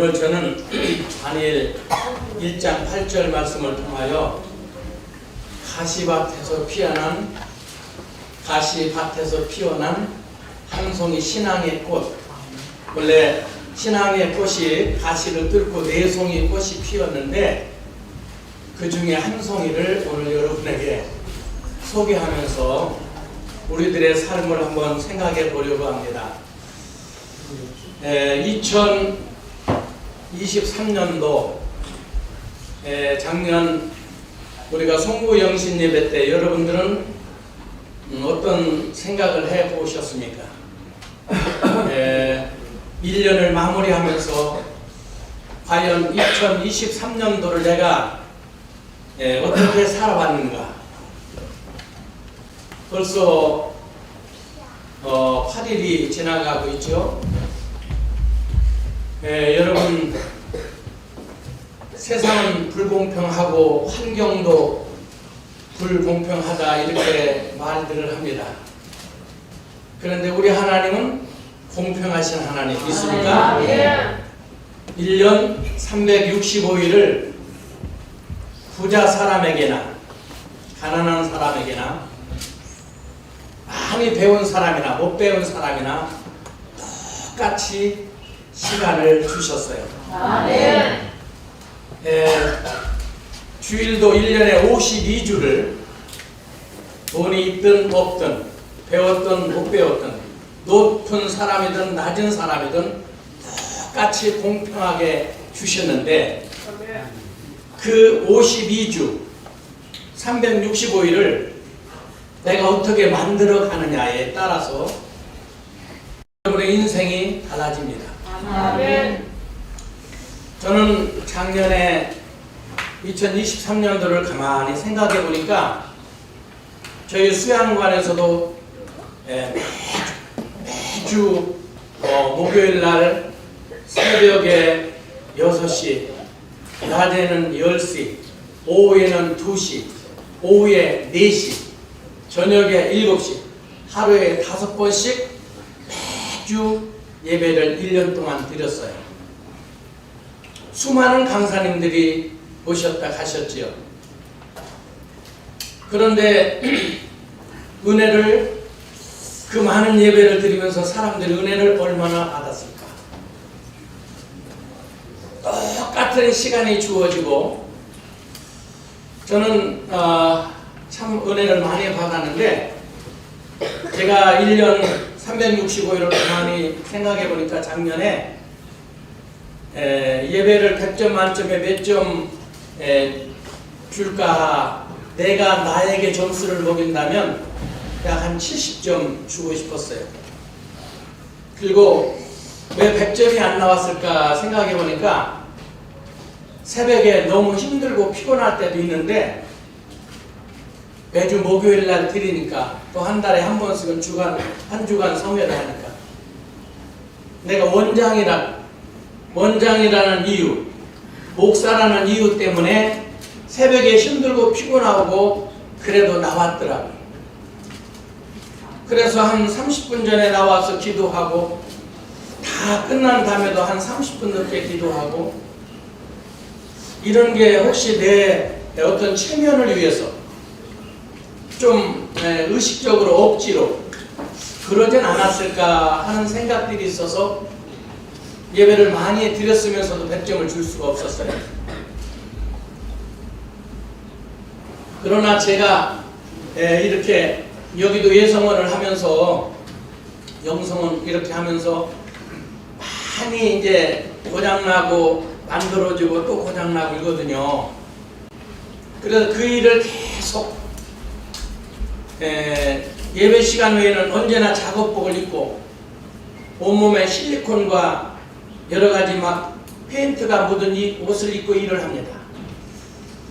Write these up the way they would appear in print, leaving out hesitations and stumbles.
오늘 저는 다니엘 1장 8절 말씀을 통하여 가시밭에서 피어난 한 송이 신앙의 꽃. 원래 신앙의 꽃이 가시를 뚫고 네 송이 꽃이 피었는데 그 중에 한 송이를 오늘 여러분에게 소개하면서 우리들의 삶을 한번 생각해 보려고 합니다. 2023년도 작년 우리가 송구영신 예배 때 여러분들은 어떤 생각을 해 보셨습니까? 1년을 마무리하면서 과연 2023년도를 내가 어떻게 살아왔는가? 벌써 8일이 지나가고 있죠. 여러분, 세상은 불공평하고 환경도 불공평하다 이렇게 말들을 합니다. 그런데 우리 하나님은 공평하신 하나님 믿습니까? 1년 365일을 부자 사람에게나 가난한 사람에게나 많이 배운 사람이나 못 배운 사람이나 똑같이 시간을 주셨어요. 주일도 1년에 52주를 돈이 있든 없든 배웠든 못 배웠든 높은 사람이든 낮은 사람이든 똑같이 공평하게 주셨는데 그 52주 365일을 내가 어떻게 만들어 가느냐에 따라서 여러분의 인생이 달라집니다. 저는 작년에 2023년도를 가만히 생각해 보니까 저희 수양관에서도 매주 목요일 날 새벽에 6시, 낮에는 10시, 오후에는 2시, 오후에 4시, 저녁에 7시, 하루에 5번씩 매주 예배를 1년 동안 드렸어요. 수많은 강사님들이 오셨다 가셨지요. 그런데 은혜를 그 많은 예배를 드리면서 사람들이 은혜를 얼마나 받았을까? 똑같은 시간이 주어지고 저는 참 은혜를 많이 받았는데 제가 1년 365일을 가만히 생각해 보니까 작년에 예배를 100점 만점에 몇 점 줄까 내가 나에게 점수를 먹인다면 약 한 70점 주고 싶었어요. 그리고 왜 100점이 안 나왔을까 생각해 보니까 새벽에 너무 힘들고 피곤할 때도 있는데 매주 목요일 날 드리니까 또 한 달에 한 번씩은 한 주간 성회를 하니까 내가 원장이라는 이유, 목사라는 이유 때문에 새벽에 힘들고 피곤하고 그래도 나왔더라고요. 그래서 한 30분 전에 나와서 기도하고 다 끝난 다음에도 한 30분 늦게 기도하고 이런 게 혹시 내 어떤 체면을 위해서 좀 의식적으로 억지로 그러진 않았을까 하는 생각들이 있어서 예배를 많이 드렸으면서도 100점을 줄 수가 없었어요. 그러나 제가 이렇게 여기도 예성원을 하면서 영성원 이렇게 하면서 많이 이제 고장나고 만들어지고 또 고장나고 이거든요. 그래서 그 일을 계속 예배 시간 외에는 언제나 작업복을 입고 온몸에 실리콘과 여러가지 막 페인트가 묻은 이 옷을 입고 일을 합니다.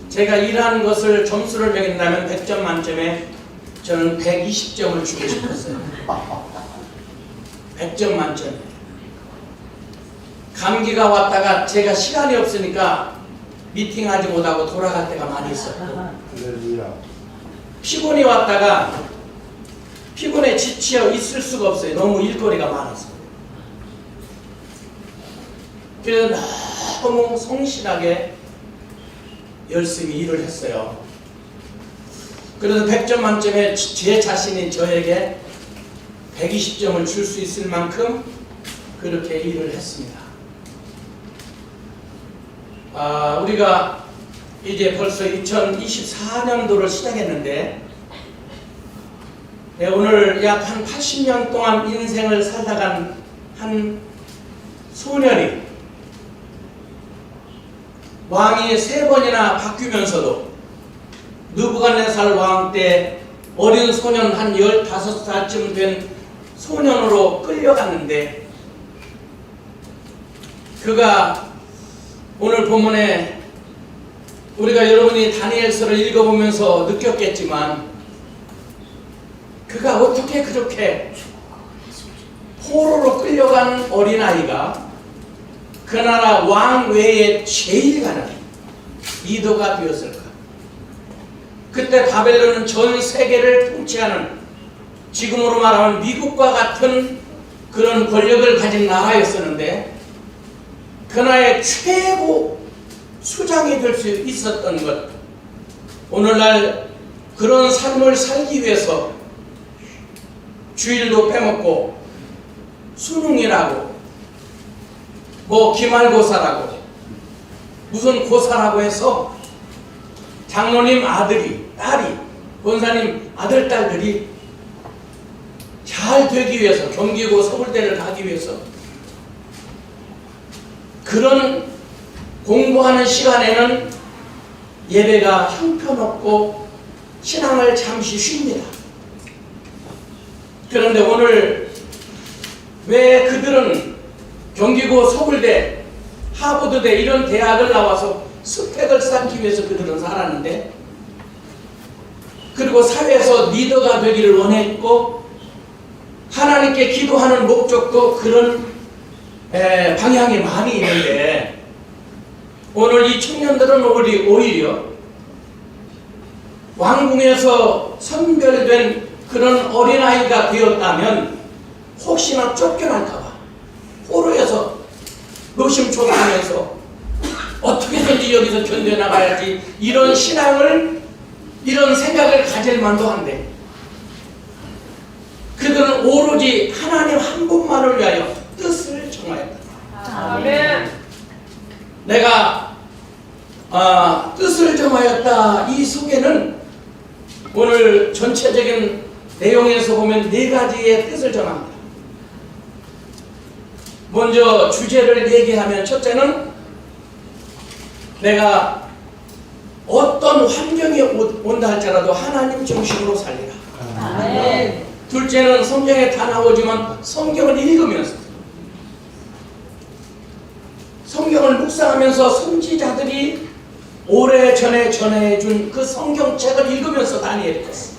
제가 일하는 것을 점수를 매긴다면 100점 만점에 저는 120점을 주고 싶었어요. 100점 만점에. 감기가 왔다가 제가 시간이 없으니까 미팅하지 못하고 돌아갈 때가 많이 있었고 피곤이 왔다가 피곤에 지쳐 있을 수가 없어요. 너무 일거리가 많아서. 그래서 너무 성실하게 열심히 일을 했어요. 그래서 100점 만점에 제 자신이 저에게 120점을 줄 수 있을 만큼 그렇게 일을 했습니다. 우리가 이제 벌써 2024년도를 시작했는데 오늘 약 한 80년 동안 인생을 살다간 한 소년이 왕이 3번이나 바뀌면서도 느부갓네살 왕 때 어린 소년 한 15살쯤 된 소년으로 끌려갔는데 그가 오늘 본문에 우리가 여러분이 다니엘서를 읽어보면서 느꼈겠지만 그가 어떻게 그렇게 포로로 끌려간 어린아이가 그 나라 왕 외에 제일 가는 리더가 되었을까? 그때 바벨론은 전 세계를 통치하는 지금으로 말하면 미국과 같은 그런 권력을 가진 나라였었는데 그 나라의 최고 수장이 될 수 있었던 것, 오늘날 그런 삶을 살기 위해서 주일도 빼먹고 수능이라고 기말고사라고 무슨 고사라고 해서 장로님 아들이, 딸이, 권사님 아들, 딸들이 잘 되기 위해서 경기고 서울대를 가기 위해서 그런 공부하는 시간에는 예배가 형편없고 신앙을 잠시 쉽니다. 그런데 오늘 왜 그들은 경기고 서울대, 하버드대 이런 대학을 나와서 스펙을 쌓기 위해서 그들은 살았는데 그리고 사회에서 리더가 되기를 원했고 하나님께 기도하는 목적도 그런 방향이 많이 있는데 오늘 이 청년들은 오히려 왕궁에서 선별된 그런 어린아이가 되었다면 혹시나 쫓겨날까봐 포로에서 노심초사하면서 어떻게든지 여기서 견뎌나가야지 이런 신앙을, 이런 생각을 가질 만도 한데 그들은 오로지 하나님 한 분만을 위하여 뜻을 정하였다. 아멘. 내가 뜻을 정하였다. 이 속에는 오늘 전체적인 내용에서 보면 4가지의 뜻을 정합니다. 먼저 주제를 얘기하면 첫째는 내가 어떤 환경이 온다 할지라도 하나님 중심으로 살리라. 아멘. 둘째는 성경에 다 나오지만 성경을 읽으면서 성경을 묵상하면서 선지자들이 오래전에 전해준 그 성경책을 읽으면서 다니엘이 됐습니다.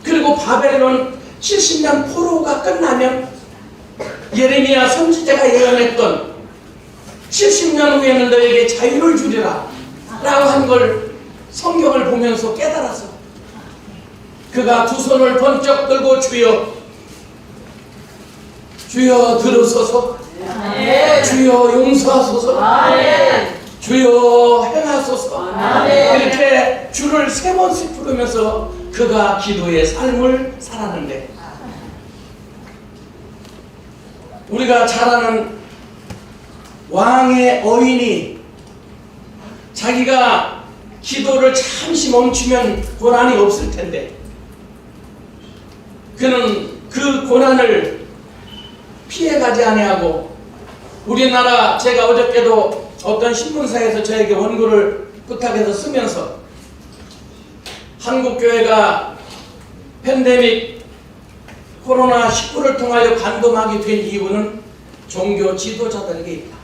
그리고 바벨론 70년 포로가 끝나면 예레미야 선지자가 예언했던 70년 후에는 너에게 자유를 주리라 라고 한 걸 성경을 보면서 깨달아서 그가 두 손을 번쩍 들고 주여 들으소서, 주여 용서하소서, 주여 행하소서, 이렇게 주를 3번씩 부르면서 그가 기도의 삶을 살았는데 우리가 잘 아는 왕의 어인이 자기가 기도를 잠시 멈추면 고난이 없을 텐데 그는 그 고난을 피해가지 아니하고 우리나라 제가 어저께도 어떤 신문사에서 저에게 원고를 부탁해서 쓰면서 한국교회가 팬데믹 코로나19를 통하여 간dom하게 된 이유는 종교 지도자들에게 있다.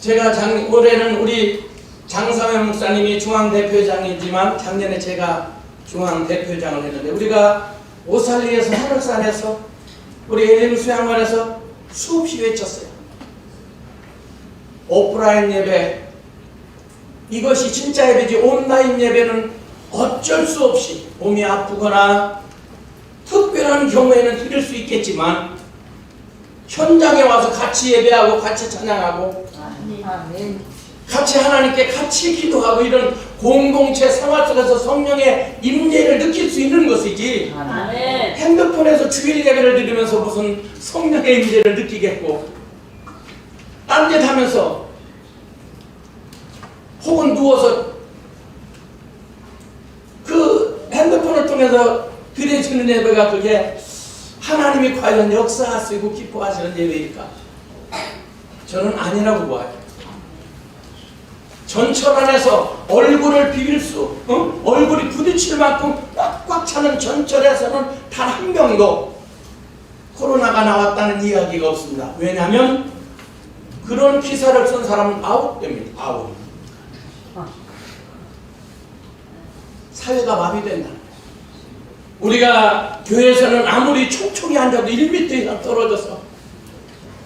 제가 올해는 우리 장사회 목사님이 중앙대표장이지만 작년에 제가 중앙대표장을 했는데 우리가 오살리에서 하늘산에서 우리 예림수양관에서 수없이 외쳤어요. 오프라인 예배, 이것이 진짜 예배지 온라인 예배는 어쩔 수 없이 몸이 아프거나 특별한 경우에는 드릴 수 있겠지만 현장에 와서 같이 예배하고 같이 찬양하고 아멘. 같이 하나님께 같이 기도하고 이런 공동체 생활 속에서 성령의 임재를 느낄 수 있는 것이지 아멘. 핸드폰에서 주일 예배를 드리면서 무슨 성령의 임재를 느끼겠고 딴짓 하면서 혹은 누워서 그 핸드폰을 통해서 드려지는 예배가 그게 하나님이 과연 역사하시고 기뻐하시는 예배일까? 저는 아니라고 봐요. 전철 안에서 얼굴을 비빌 수, 얼굴이 부딪힐 만큼 꽉꽉 차는 전철에서는 단 한 명도 코로나가 나왔다는 이야기가 없습니다. 왜냐하면 그런 기사를 쓴 사람은 아웃됩니다. 아웃. 사회가 마비된다. 우리가 교회에서는 아무리 촘촘히 앉아도 1m 이상 떨어져서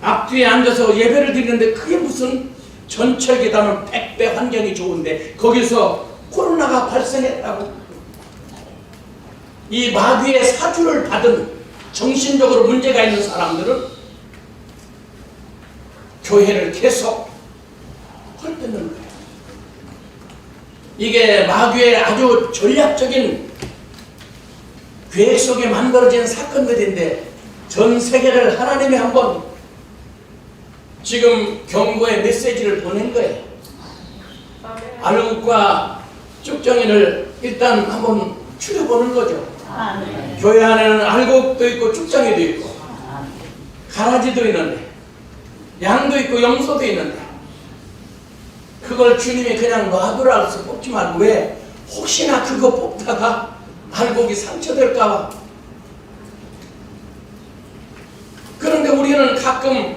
앞뒤에 앉아서 예배를 드리는데 그게 무슨 전철 계단은 100배 환경이 좋은데 거기서 코로나가 발생했다고 이 마귀의 사주를 받은 정신적으로 문제가 있는 사람들은 교회를 계속 헐뜯는 거예요. 이게 마귀의 아주 전략적인 계획 속에 만들어진 사건들인데 전 세계를 하나님이 한번 지금 경고의 메시지를 보낸 거예요. 알국과 쭉정이를 일단 한번 추려보는 거죠. 아멘. 교회 안에는 알곡도 있고 쭉정이도 있고 가라지도 있는데 양도 있고 염소도 있는데 그걸 주님이 그냥 놔두라 해서 뽑지 말고 왜 혹시나 그거 뽑다가 알곡이 상처될까봐. 그런데 우리는 가끔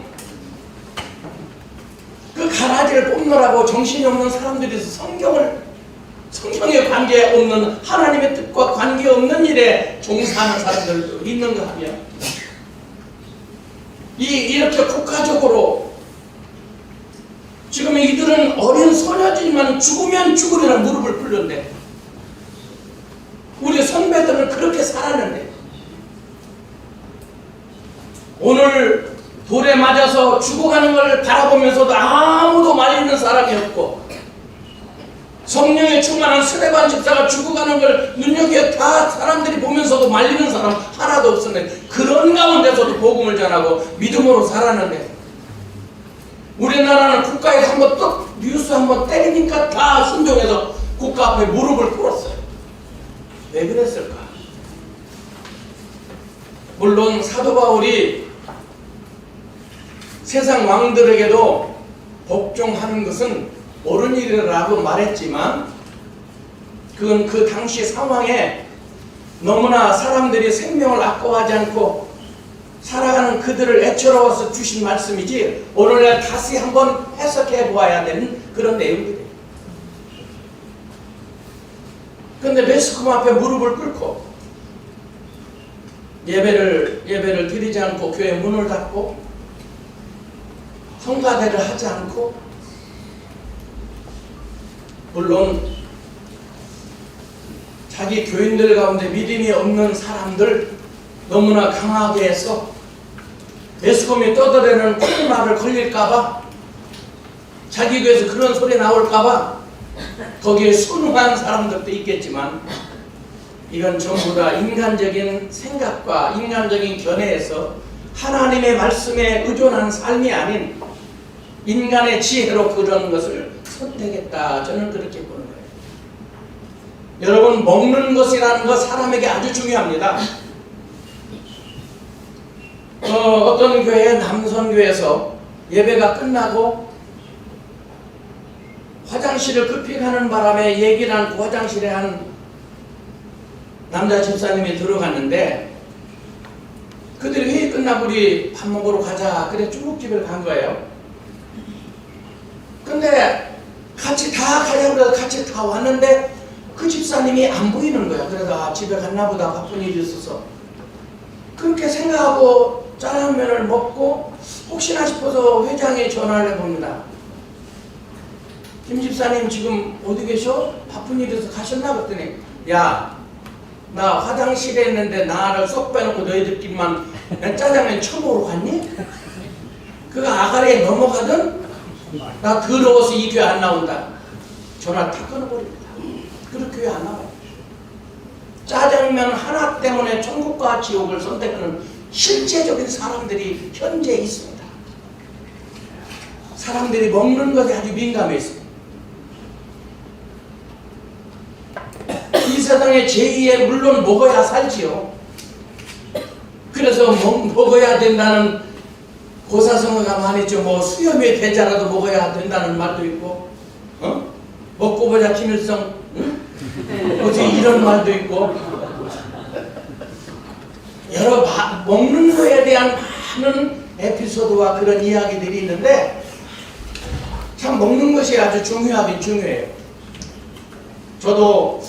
그 가라지를 뽑느라고 정신이 없는 사람들이 성경에 관계없는 하나님의 뜻과 관계없는 일에 종사하는 사람들도 있는가 하면 이렇게 국가적으로 지금 이들은 어린 소녀지만 죽으면 죽으리라 무릎을 꿇는데 우리 선배들은 그렇게 살았는데 오늘 돌에 맞아서 죽어가는 걸 바라보면서도 아무도 말리는 사람이 없고 성령에 충만한 스데반 집사가 죽어가는 걸 눈여겨 다 사람들이 보면서도 말리는 사람 하나도 없었는데 그런 가운데서도 복음을 전하고 믿음으로 살았는데 우리나라는 국가에 한번 또 뉴스 한번 때리니까 다 순종해서 국가 앞에 무릎을 꿇었어요. 왜 그랬을까? 물론 사도 바울이 세상 왕들에게도 복종하는 것은 옳은 일이라고 말했지만 그건 그 당시 상황에 너무나 사람들이 생명을 아까워하지 않고 살아가는 그들을 애처로워서 주신 말씀이지 오늘날 다시 한번 해석해 보아야 되는 그런 내용들이에요. 그런데 매스컴 앞에 무릎을 꿇고 예배를 드리지 않고 교회 문을 닫고 성가대를 하지 않고 물론 자기 교인들 가운데 믿음이 없는 사람들 너무나 강하게 해서 매스컴이 떠들어내는 코로나를 걸릴까봐 자기 교회에서 그런 소리 나올까봐 거기에 순응한 사람들도 있겠지만 이건 전부 다 인간적인 생각과 인간적인 견해에서 하나님의 말씀에 의존한 삶이 아닌 인간의 지혜로 그런 것을 선택했다. 저는 그렇게 보는 거예요. 여러분 먹는 것이라는 것 사람에게 아주 중요합니다. 어떤 교회 남선교회에서 예배가 끝나고 화장실을 급히 가는 바람에 얘기를 않고 화장실에 한 남자 집사님이 들어갔는데 그들이 회의 끝나고 우리 밥 먹으러 가자 그래 중국집을 간 거예요. 근데 같이 다 가려고 해서 같이 다 왔는데 그 집사님이 안 보이는 거야. 그래서 집에 갔나 보다 바쁜 일이 있어서 그렇게 생각하고 짜장면을 먹고 혹시나 싶어서 회장에 전화를 해봅니다. 김 집사님 지금 어디 계셔? 바쁜 일이 있어서 가셨나? 그랬더니 야 나 화장실에 있는데 나를 쏙 빼놓고 너희들끼리만 짜장면 처먹으러 갔니? 그가 아가리에 넘어가든 나 더러워서 이 교회 안 나온다. 전화 다 끊어버립니다. 그런 교회 안 나와요. 짜장면 하나 때문에 천국과 지옥을 선택하는 실제적인 사람들이 현재 있습니다. 사람들이 먹는 것에 아주 민감해 있습니다. 이 세상에 제2에 물론 먹어야 살지요. 그래서 먹어야 된다는 고사성어가 많이 있죠. 뭐 수염이 되자라도 먹어야 된다는 말도 있고, 먹고 보자 김일성, 어떻게 이런 말도 있고, 여러 먹는 거에 대한 많은 에피소드와 그런 이야기들이 있는데 참 먹는 것이 아주 중요하긴 중요해요. 저도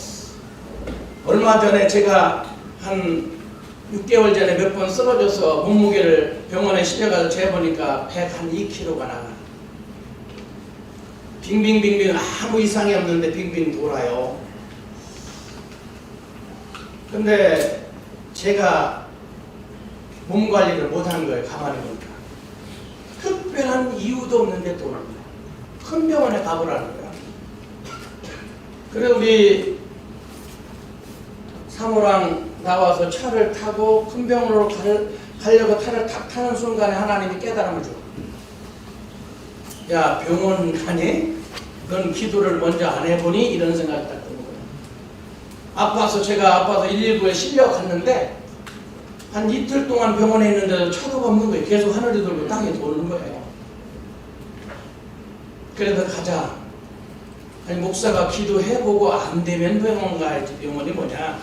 얼마 전에 제가 한 6개월 전에 몇 번 쓰러져서 몸무게를 병원에 실려가서 재보니까 102kg가 나가요. 빙빙빙빙 아무 이상이 없는데 빙빙 돌아요. 근데 제가 몸 관리를 못한 거예요. 가만히 보니까. 특별한 이유도 없는데 돌아요. 큰 병원에 가보라는 거야. 그래 우리 사모랑 나와서 차를 타고 큰 병원으로 가려고 차를 탁 타는 순간에 하나님이 깨달음을 줘. 야, 병원 가니? 넌 기도를 먼저 안 해보니? 이런 생각이 딱 드는 거예요. 제가 아파서 119에 실려 갔는데 한 이틀 동안 병원에 있는데도 차도가 없는 거예요. 계속 하늘이 돌고 땅에 도는 거예요. 그래서 가자. 아니 목사가 기도해보고 안 되면 병원 가야지. 병원이 뭐냐?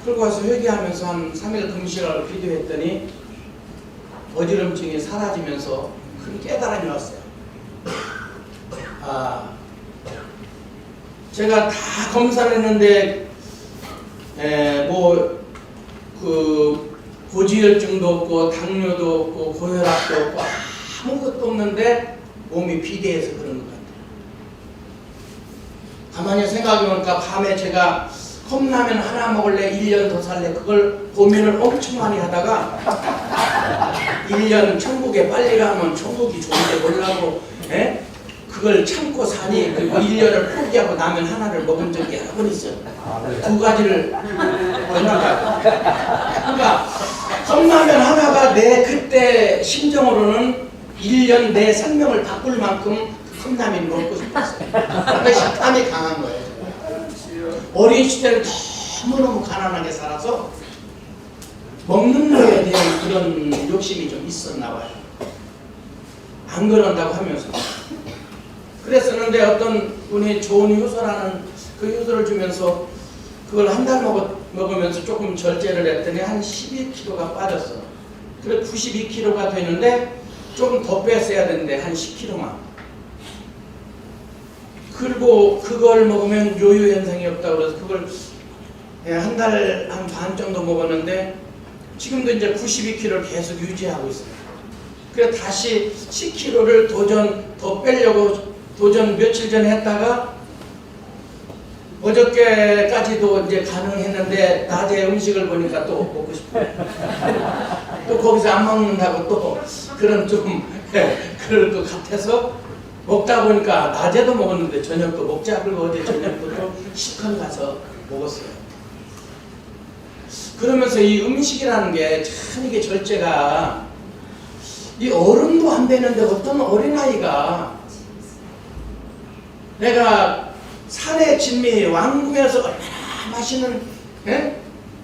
그러고 와서 회개하면서 한 3일 금식하고 기도했더니 어지럼증이 사라지면서 큰 깨달음이 왔어요. 제가 다 검사를 했는데 고지혈증도 없고 당뇨도 없고 고혈압도 없고 아무것도 없는데 몸이 비대해서 그런 것 같아요. 가만히 생각해보니까 밤에 제가 컵라면 하나 먹을래 1년 더 살래 그걸 고민을 엄청 많이 하다가 1년 천국에 빨리 가면 천국이 좋은데 몰라고 그걸 참고 사니 그리고 1년을 포기하고 라면 하나를 먹은 적이 여러 번 있어요. 두 가지를 건져가고. 그러니까 컵라면 하나가 내 그때 심정으로는 1년 내 생명을 바꿀 만큼 컵라면 먹고 싶었어요. 그러니까 식탐이 강한 거예요. 어린 시절에 너무너무 가난하게 살아서 먹는 거에 대한 그런 욕심이 좀 있었나 봐요. 안 그런다고 하면서. 그랬었는데 어떤 분이 좋은 효소라는 그 효소를 주면서 그걸 한 달 먹으면서 조금 절제를 했더니 한 12kg가 빠졌어. 그래 92kg가 되는데 조금 더 뺐어야 되는데 한 10kg만. 그리고 그걸 먹으면 요요 현상이 없다고 그래서 그걸 한 달 한 반 정도 먹었는데 지금도 이제 92kg를 계속 유지하고 있어요. 그래 다시 10kg를 더 빼려고 도전 며칠 전에 했다가 어저께까지도 이제 가능했는데 낮에 음식을 보니까 또 먹고 싶어요. 또 거기서 안 먹는다고 또 그런 좀 그럴 것 같아서 먹다 보니까 낮에도 먹었는데 저녁도 먹자 그러고 어제 저녁도 또 시컨 가서 먹었어요. 그러면서 이 음식이라는 게 참 이게 절제가 이 어른도 안 되는데 어떤 어린아이가 내가 산의 진미 왕궁에서 얼마나 맛있는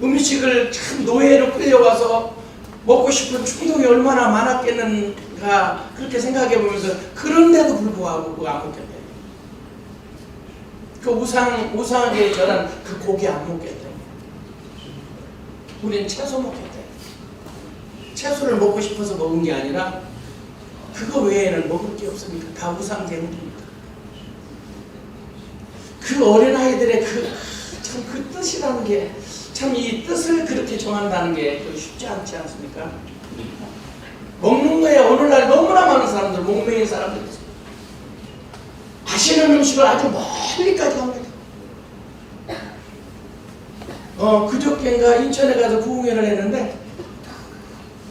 음식을 참 노예로 끌려와서 먹고 싶은 충동이 얼마나 많았겠는가 그렇게 생각해 보면서 그런데도 불구하고 그거 안 먹겠대. 그 우상에게 절한 그 고기 안 먹겠대. 우린 채소 먹겠대. 채소를 먹고 싶어서 먹은 게 아니라 그거 외에는 먹을 게 없으니까 다 우상 제물이니까. 그 어린아이들의 참 그 뜻이라는 게 참 이 뜻을 그렇게 정한다는 게 쉽지 않지 않습니까? 먹는 거에 오늘날 너무나 많은 사람들, 목매인 사람들 있어요. 맛있는 음식을 아주 멀리까지 갑니다. 그저께인가 인천에 가서 부흥회를 했는데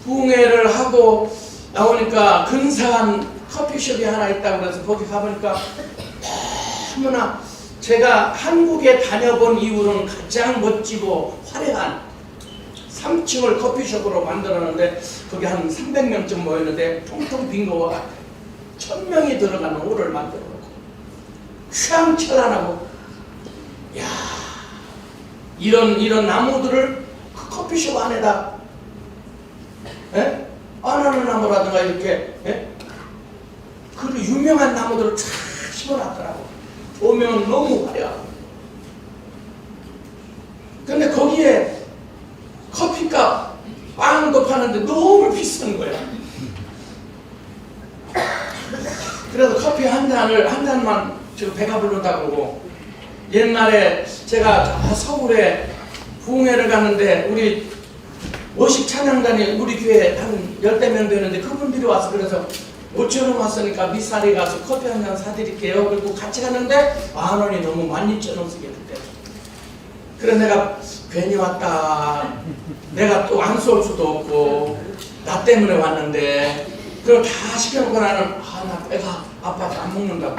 부흥회를 하고 나오니까 근사한 커피숍이 하나 있다고 그래서 거기 가보니까 너무나 제가 한국에 다녀본 이후로는 가장 멋지고 화려한 3층을 커피숍으로 만들었는데 거기 한 300명쯤 모였는데 통통 빈 거와 1000명이 들어가는 홀을 만들어 놓고 휘황찬란하고 야 이런 나무들을 그 커피숍 안에다 바나나 나무라든가 이렇게 그 유명한 나무들을 쫙 심어놨더라고. 보면 너무 화려하고. 근데 거기에 커피값 빵도 파는데 너무 비싼 거야. 그래서 커피 한 잔만 지금 배가 부른다고 그러고 옛날에 제가 서울에 부흥회를 갔는데 우리 워십 찬양단이 우리 교회에 한 10대 명 되는데 그분들이 와서 그래서 5,000원 왔으니까 미사리 가서 커피 한 잔 사드릴게요. 그리고 같이 갔는데 10,000원이 너무 12,000원 쓰게 됐대. 그래 내가 괜히 왔다. 내가 또 안 쏠 수도 없고 나 때문에 왔는데 그걸 다 시켜놓고 나는 나 배가 아파서 안 먹는다고.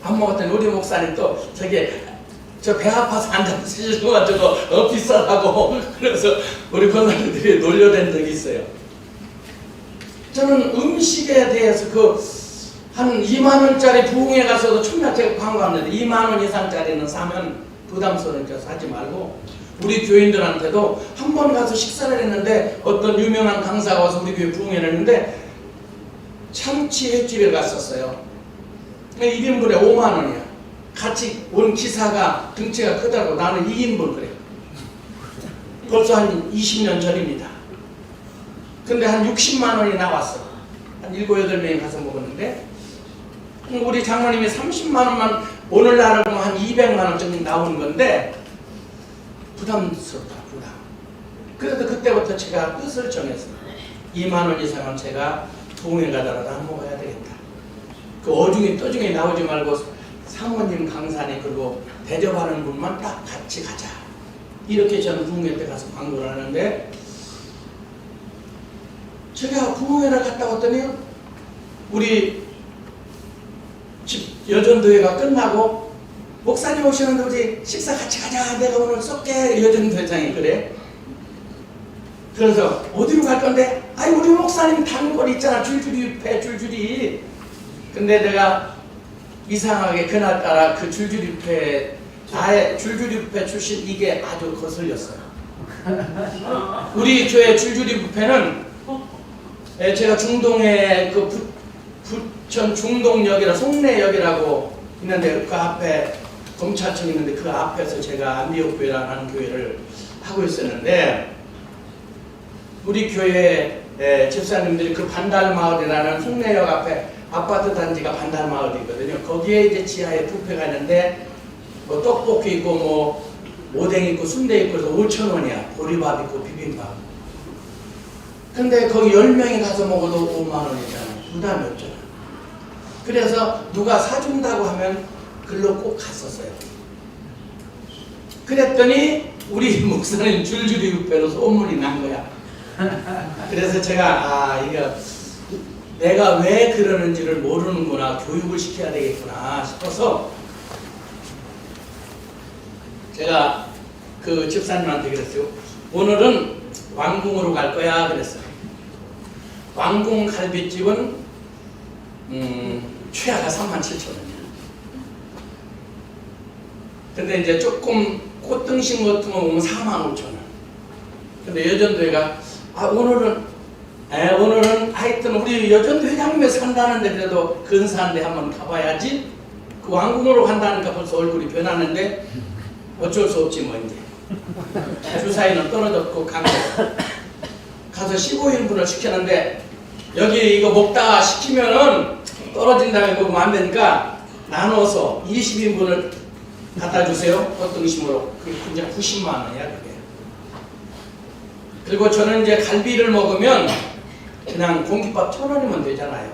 안 먹었더니 우리 목사님 또 저 배 아파서 안 잡수셔가지고 비싸다고 그래서 우리 권사님들이 놀려댄 적이 있어요. 저는 음식에 대해서 한 2만 원짜리 부흥회 가서도 처음에 제가 광고합니다. 2만 원 이상짜리는 사면 부담스러우니까 사지 말고 우리 교인들한테도 한 번 가서 식사를 했는데 어떤 유명한 강사가 와서 우리 교회 부흥회를 했는데 참치 횟집에 갔었어요. 1인분에 5만 원이야. 같이 온 기사가 등치가 크다고 나는 2인분 그래요. 벌써 한 20년 전입니다. 근데 한 60만 원이 나왔어. 한 7, 8명이 가서 먹었는데 우리 장로님이 30만 원만 오늘날은 한 200만 원 정도 나오는 건데 부담스럽다. 부담. 그래도 그때부터 제가 뜻을 정했어요. 2만 원 이상은 제가 부흥회 가더라도 안 먹어야 되겠다. 그 어중이 떠중이 나오지 말고 사모님 강사님 그리고 대접하는 분만 딱 같이 가자. 이렇게 저는 부흥회 때 가서 광고를 하는데 제가 부흥회를 갔다 왔더니 우리 집 여전도회가 끝나고 목사님 오시는데 우리 식사 같이 가자. 내가 오늘 쏠게. 여전도회장이 그래. 그래서 어디로 갈 건데? 아이 우리 목사님 단골 있잖아. 줄줄이 배 줄줄이. 근데 내가 이상하게 그날따라 그 줄줄이 배 나의 줄줄이 뷔페 출신 이게 아주 거슬렸어요. 우리 교회 줄줄이 뷔페는 제가 중동에 그 부천 중동역이라 송내역이라고 있는데 그 앞에 검찰청 있는데 그 앞에서 제가 안디옥교회라는 교회를 하고 있었는데 우리 교회 집사님들이 그 반달마을이라는 송내역 앞에 아파트 단지가 반달마을이거든요. 거기에 이제 지하에 뷔페가 있는데 뭐 떡볶이 있고 뭐 오뎅 있고 순대 있고 해서 5,000원이야. 보리밥 있고 비빔밥. 근데 거기 10명이 가서 먹어도 5만 원이잖아. 부담이 없잖아. 그래서 누가 사준다고 하면 글로 꼭 갔었어요. 그랬더니 우리 목사님 줄줄이 뷔페로 소문이 난 거야. 그래서 제가 이거 내가 왜 그러는지를 모르는구나. 교육을 시켜야 되겠구나 싶어서 제가 그 집사님한테 그랬어요. 오늘은 왕궁으로 갈 거야 그랬어요. 왕궁 갈비집은 최하가 37,000원이야. 근데 이제 조금 꽃등심 같은 거 보면 45,000원. 근데 여전도회가 오늘은 하여튼 우리 여전도회장님에 산다는데 그래도 근사한데 한번 가봐야지. 그 왕궁으로 간다니까 벌써 얼굴이 변하는데 어쩔 수 없지 뭐 이제. 주사위는 떨어졌고 간 거. 가서 15인분을 시켰는데 여기 이거 먹다가 시키면은 떨어진 다음에 먹으면 안 되니까 나눠서 20인분을 갖다 주세요. 꽃등심으로. 그게 이제 90만 원이야 그게. 그리고 저는 이제 갈비를 먹으면 그냥 공깃밥 1,000원이면 되잖아요.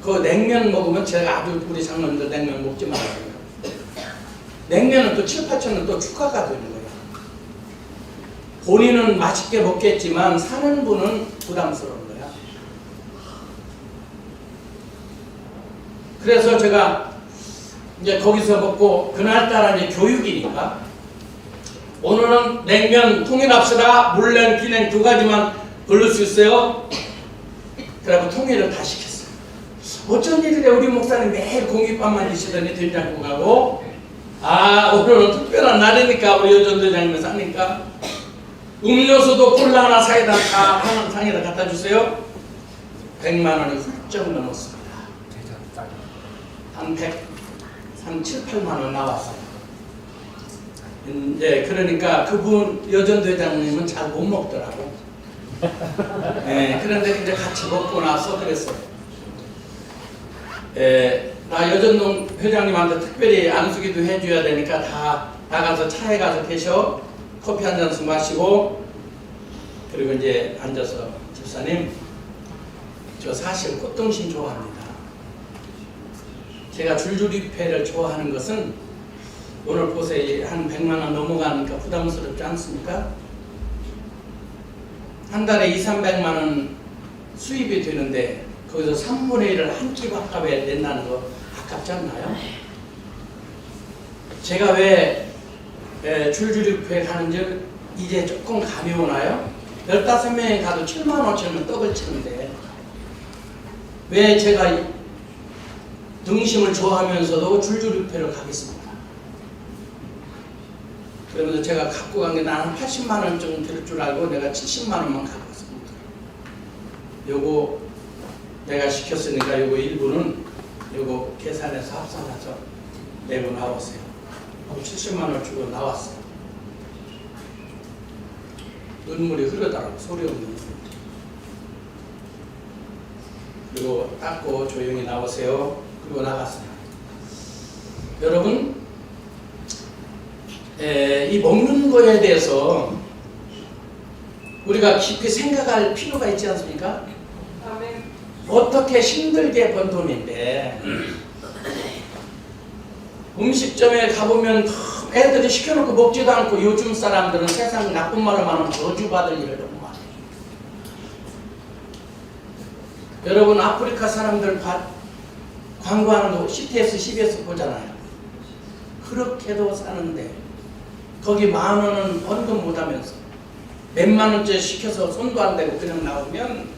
그 냉면 먹으면 제가 아주 우리 장로님들 냉면 먹지 말아요. 냉면은 또 7, 8,000원 또 추가가 되는 거예요. 본인은 맛있게 먹겠지만 사는 분은 부담스러운 거야. 그래서 제가 이제 거기서 먹고 그날따라 이제 교육이니까 오늘은 냉면 통일합시다. 물냉, 비냉 두 가지만 걸릴 수 있어요. 그래갖고 통일을 다 시켰어요. 어쩐 일이래 우리 목사님 매일 공깃밥만 드시더니 된장국하고 오늘은 특별한 날이니까 우리 여전도장님을 사니까 음료수도 콜라 하나 사이다 다 하나 상에다 갖다 주세요. 100만 원이 훌쩍 넘었습니다. 한 7, 8만 원 나왔어요. 이제 그러니까 그분 여전도장님은 잘 못 먹더라고. 네, 그런데 이제 같이 먹고 나서 그랬어요. 나 여전동 회장님한테 특별히 안수기도 해줘야 되니까 다 나가서 차에 가서 계셔. 커피 한 잔씩 마시고 그리고 이제 앉아서 집사님 저 사실 꽃등심 좋아합니다. 제가 줄줄이회를 좋아하는 것은 오늘 보세요. 한 100만 원 넘어가니까 부담스럽지 않습니까? 한 달에 2, 300만 원 수입이 되는데 거기서 3분의 1을 한 끼 밥값에 낸다는 거 아깝지 않나요? 제가 왜 줄줄이회 가는지 이제 조금 감이 오나요? 15명이 가도 7만 5천원 떡을 치는데 왜 제가 등심을 좋아하면서도 줄줄이회를 가겠습니까? 그러면서 제가 갖고 간 게 나는 80만 원 정도 될 줄 알고 내가 70만 원만 갖고 왔습니다. 요거 내가 시켰으니까 요거 일부는 요거 계산해서 합산해서 내고 나왔어요. 70만 원 주고 나왔어요. 눈물이 흐르더라고. 소리 없는 눈물. 그리고 닦고 조용히 나오세요. 그리고 나갔어요. 여러분 이 먹는 거에 대해서 우리가 깊이 생각할 필요가 있지 않습니까? 어떻게 힘들게 번 돈인데 음식점에 가보면 애들이 시켜놓고 먹지도 않고 요즘 사람들은 세상 나쁜 말을 하면 저주받을 일을 너무 많아요. 여러분 아프리카 사람들 광고하는 거 CTS, CBS 보잖아요. 그렇게도 사는데 거기 10,000원은 헌금 못하면서 몇만 원째 시켜서 손도 안 대고 그냥 나오면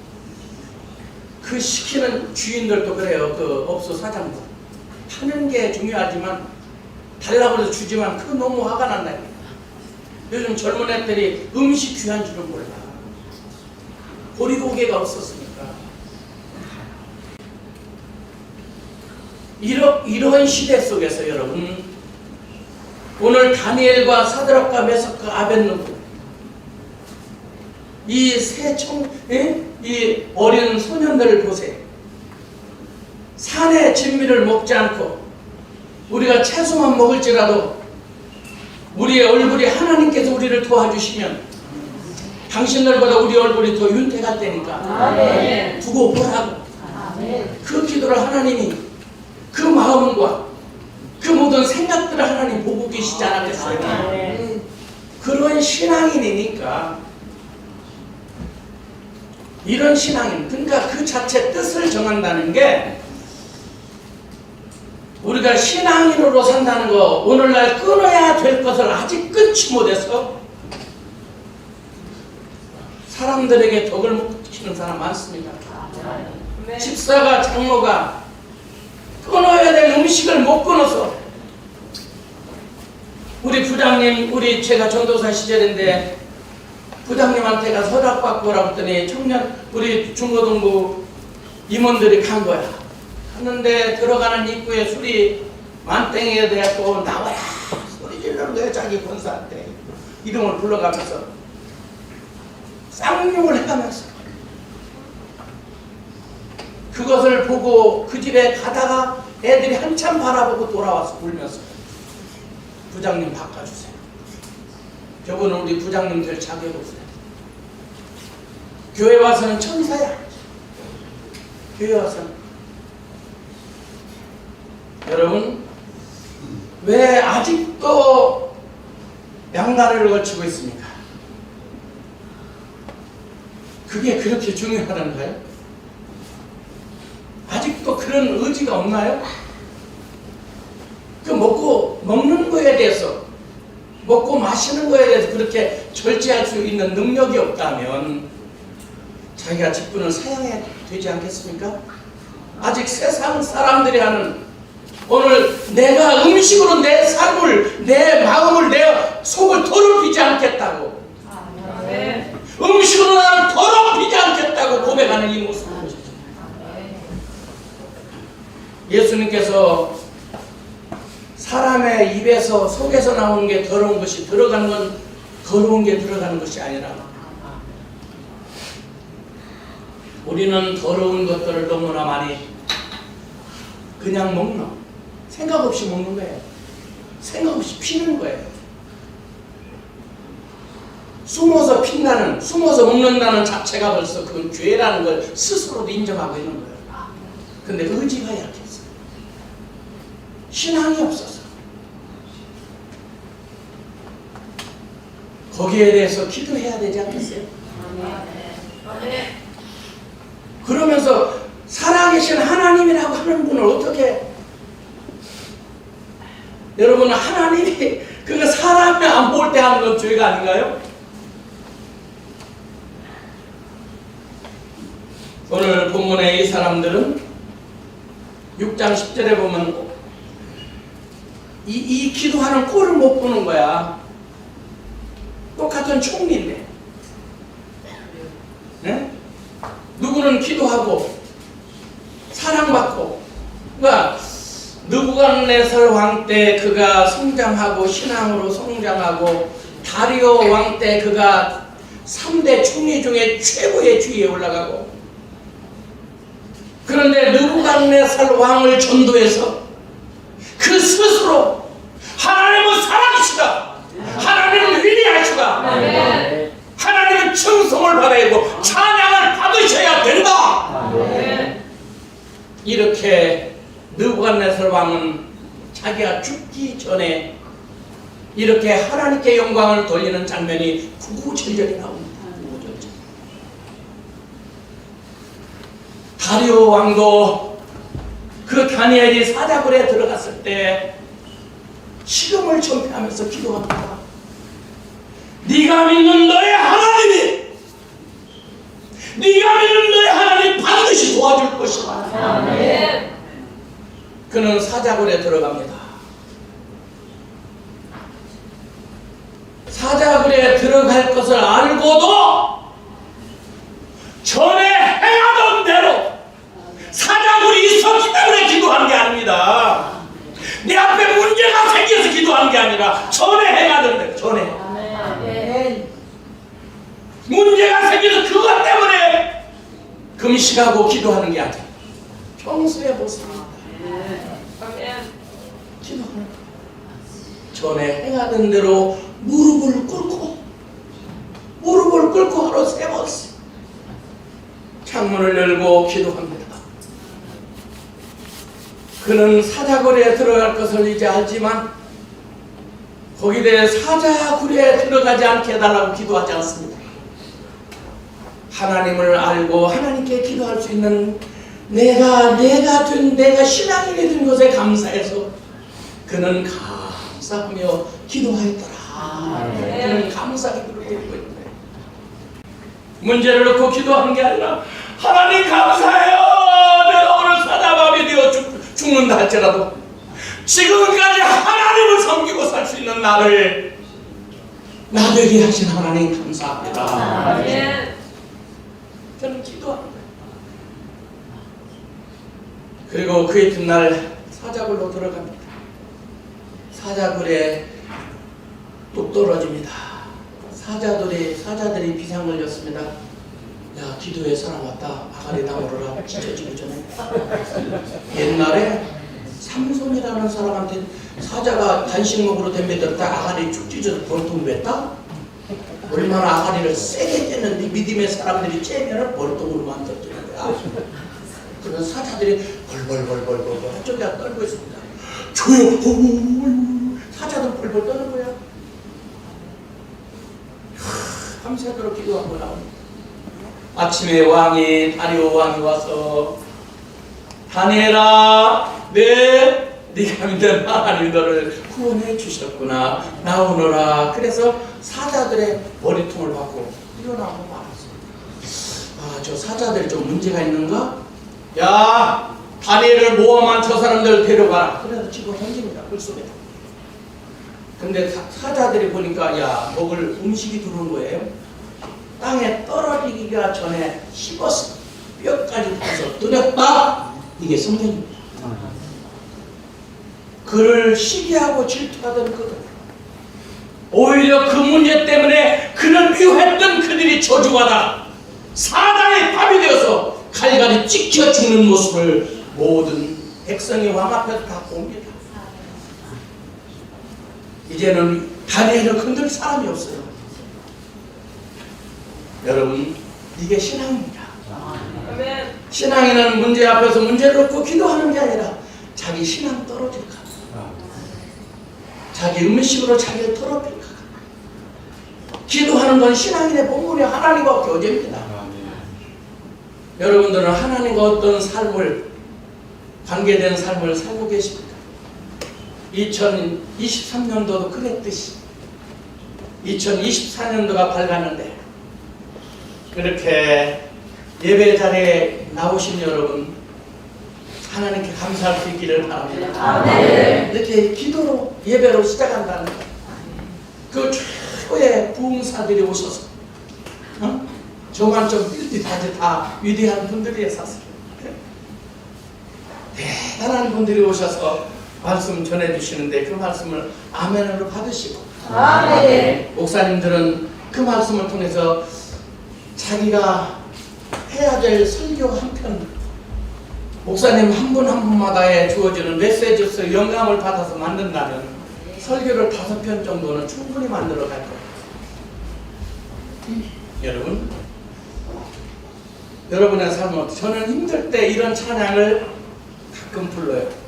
그 시키는 주인들도 그래요. 그 업소 사장들 파는 게 중요하지만 달라고 해서 주지만 그거 너무 화가 난다니까. 요즘 젊은 애들이 음식 귀한 줄은 몰라. 보리고개가 없었으니까. 이런 시대 속에서 여러분 오늘 다니엘과 사드락과 메삭과 아벳느고 이 이 어린 소년들을 보세요. 산의 진미를 먹지 않고 우리가 채소만 먹을지라도 우리의 얼굴이 하나님께서 우리를 도와주시면 당신들보다 우리 얼굴이 더 윤택할 때니까 아멘. 두고 보라고. 아멘. 그 기도를 하나님이 그 마음과 그 모든 생각들을 하나님 보고 계시지 않았겠어요? 아멘. 그런 신앙인이니까 이런 신앙인 그러니까 그 자체 뜻을 정한다는 게 우리가 신앙인으로 산다는 거 오늘날 끊어야 될 것을 아직 끊지 못해서 사람들에게 덕을 못 지키는 사람 많습니다. 집사가 장모가 끊어야 될 음식을 못 끊어서 우리 부장님 제가 전도사 시절인데 부장님한테 가서 허락받고 오라고 했더니 청년 우리 중고등부 임원들이 간 거야. 갔는데 들어가는 입구에 술이 만땡이에 대고 나와라 소리 지르는 거야. 자기 권사한테 이름을 불러가면서 쌍욕을 해가면서 그것을 보고 그 집에 가다가 애들이 한참 바라보고 돌아와서 울면서 부장님 바꿔주세요. 저분은 우리 부장님 될 자격 없어요. 교회 와서는 천사야. 교회 와서는. 여러분 왜 아직도 양다리를 걸치고 있습니까? 그게 그렇게 중요하던가요? 아직도 아직도 그런 의지가 없나요? 그 먹는 거에 대해서, 먹고 마시는 거에 대해서 그렇게 절제할 수 있는 능력이 없다면 자기가 직분을 사양해야 되지 않겠습니까? 아직 세상 사람들이 하는, 오늘 내가 음식으로 내 삶을, 내 마음을, 내 속을 더럽히지 않겠다고, 음식으로 나를 더럽히지 않겠다고 고백하는 이 모습을 보십시오. 예수님께서 사람의 입에서, 속에서 나오는 게 더러운 것이 들어가는 건 더러운 게 들어가는 것이 아니라, 우리는 더러운 것들을 너무나 많이 그냥 먹는, 생각 없이 먹는 거예요. 생각 없이 피는 거예요. 숨어서 핀다는, 숨어서 먹는다는 자체가 벌써 그건 죄라는 걸 스스로도 인정하고 있는 거예요. 근데 의지가 약했어요. 신앙이 없어서. 거기에 대해서 기도해야 되지 않겠어요? 그러면서 살아계신 하나님이라고 하는 분을 어떻게, 여러분, 하나님이 그거 사람이 안 볼 때 하는 건 죄가 아닌가요? 오늘 본문의 이 사람들은 6장 10절에 보면 이 기도하는 꼴을 못 보는 거야. 똑같은 총리인데, 네? 누구는 기도하고 사랑받고, 그러니까 느부갓네살 왕 때 그가 성장하고 신앙으로 성장하고, 다리오 왕 때 그가 3대 총리 중에 최고의 지위에 올라가고, 그런데 느부갓네살 왕을 전도해서 그 스스로 하나님은 살아계시다, 하나님은 위대하시다, 하나님은称颂을 받아야 되고 찬양을 받으셔야 된다. 이렇게 느부갓네살 왕은 자기가 죽기 전에 이렇게 하나님께 영광을 돌리는 장면이 구구절절히 나옵니다. 다리오 왕도 그 다니엘이 사자굴에 들어갔을 때 식음을 전폐하면서 기도합니다. 네가 믿는 너의 하나님이, 네가 믿는 너의 하나님 반드시 도와줄 것이다. 그는 사자굴에 들어갑니다. 사자굴에 들어갈 것을 알고도 전에 행하던 대로, 사자굴이 있었기 때문에 기도한 게 아닙니다. 내 앞에 문제가 생겨서 기도한 게 아니라 전에 행하던 대로, 전에 문제가 생겨서 그것 때문에 금식하고 기도하는 게 아니라 평소의 모습입니다. 기도하는 거예요. 전에 행하던 대로 무릎을 꿇고 하루 3번 창문을 열고 기도합니다. 그는 사자굴에 들어갈 것을 이제 알지만 거기에 사자굴에 들어가지 않게 해달라고 기도하지 않습니다. 하나님을 알고 하나님께 기도할 수 있는 내가 신앙인이 된 것에 감사해서 그는 감사하며 기도하였더라. 그는 감사 기도를 드리고 있는데, 문제를 놓고 기도한 게 아니라 하나님 감사해요. 내가 오늘 사자밤이 되어 죽는다 할지라도 지금까지 하나님을 섬기고 살 수 있는 나를 나되게 하신 하나님 감사합니다. 저는 기도합니다. 그리고 그 이튿날 사자굴로 들어갑니다. 사자굴에 뚝 떨어집니다. 사자들이 비상 걸렸습니다. 야, 기도에 사람 왔다. 아가리 나오라. 찢어지기 전에. 옛날에 삼손이라는 사람한테 사자가 간식 먹으러 덤벼들었다 아가리 쭉 찢어서 벌통 맸다? 얼마나 아가리를 세게 쬐는데 믿음의 사람들이 쬐면은 벌통으로 만들어주는 거야. 그래서 사자들이 벌벌 한쪽에 떨고 있습니다. 조용! 사자도 벌벌 떠는 거야. 밤새도록 기도하고 나옵니다. 아침에 다리오 왕이 와서 다니엘아, 네가 믿는 하나님이 너를 구원해 주셨구나. 나오너라. 그래서 사자들의 머리통을 받고 일어나고 말았어. 아, 저 사자들이 좀 문제가 있는가? 야, 다니엘을 모함한 저 사람들 데려가라. 그래서 집어 던집니다. 불속에. 근데 사자들이 보니까 야, 먹을 음식이 들어온 거예요. 땅에 떨어지기가 전에 씹었어. 뼈까지 타서 뜯었다. 이게 성경입니다. 그를 시기하고 질투하던 그들, 오히려 그 문제 때문에 그를 미워했던 그들이 저주받아 사단의 밥이 되어서 갈갈이 찍혀 죽는 모습을 모든 백성이 왕 앞에서 다 봅니다. 이제는 다니엘을 건들 사람이 없어요. 여러분, 이게 신앙입니다. 신앙인은 문제 앞에서 문제를 놓고 기도하는 게 아니라 자기 신앙 떨어질까, 자기 음식으로 자기를 더럽힐까. 기도하는 건 신앙인의 본분이 하나님과 교제입니다. 여러분들은 하나님과 어떤 삶을, 관계된 삶을 살고 계십니까? 2023년도도 그랬듯이 2024년도가 밝았는데 그렇게 예배 자리에 나오신 여러분, 하나님께 감사할 수 있기를 바랍니다. 아멘. 이렇게 기도로 예배로 시작한다는 것, 그 최고의 부흥사들이 오셔서 저만 좀 삘삘하지 다 위대한 분들이 샀어요. 대단한 분들이 오셔서 말씀 전해주시는데 그 말씀을 아멘으로 받으시고, 아멘. 목사님들은 그 말씀을 통해서 자기가 해야 될 설교 한 편, 목사님 한 분 한 분마다에 주어지는 메시지에서 영감을 받아서 만든다면 설교를 5편 정도는 충분히 만들어 갈 거예요. 여러분, 여러분의 삶은, 저는 힘들 때 이런 찬양을 가끔 불러요.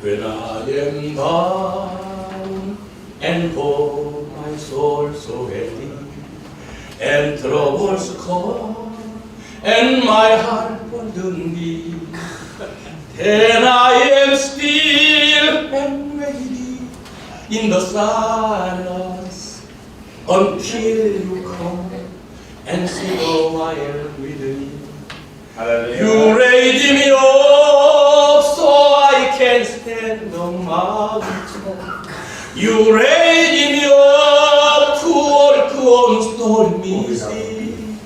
When I am down and oh my soul so heavy and troubles come and my heart burdened, then I am still and waiting in the silence until you come and sit a while with me. You raise me up so I can stand the mountain. You raise me up to walk on stormy sea.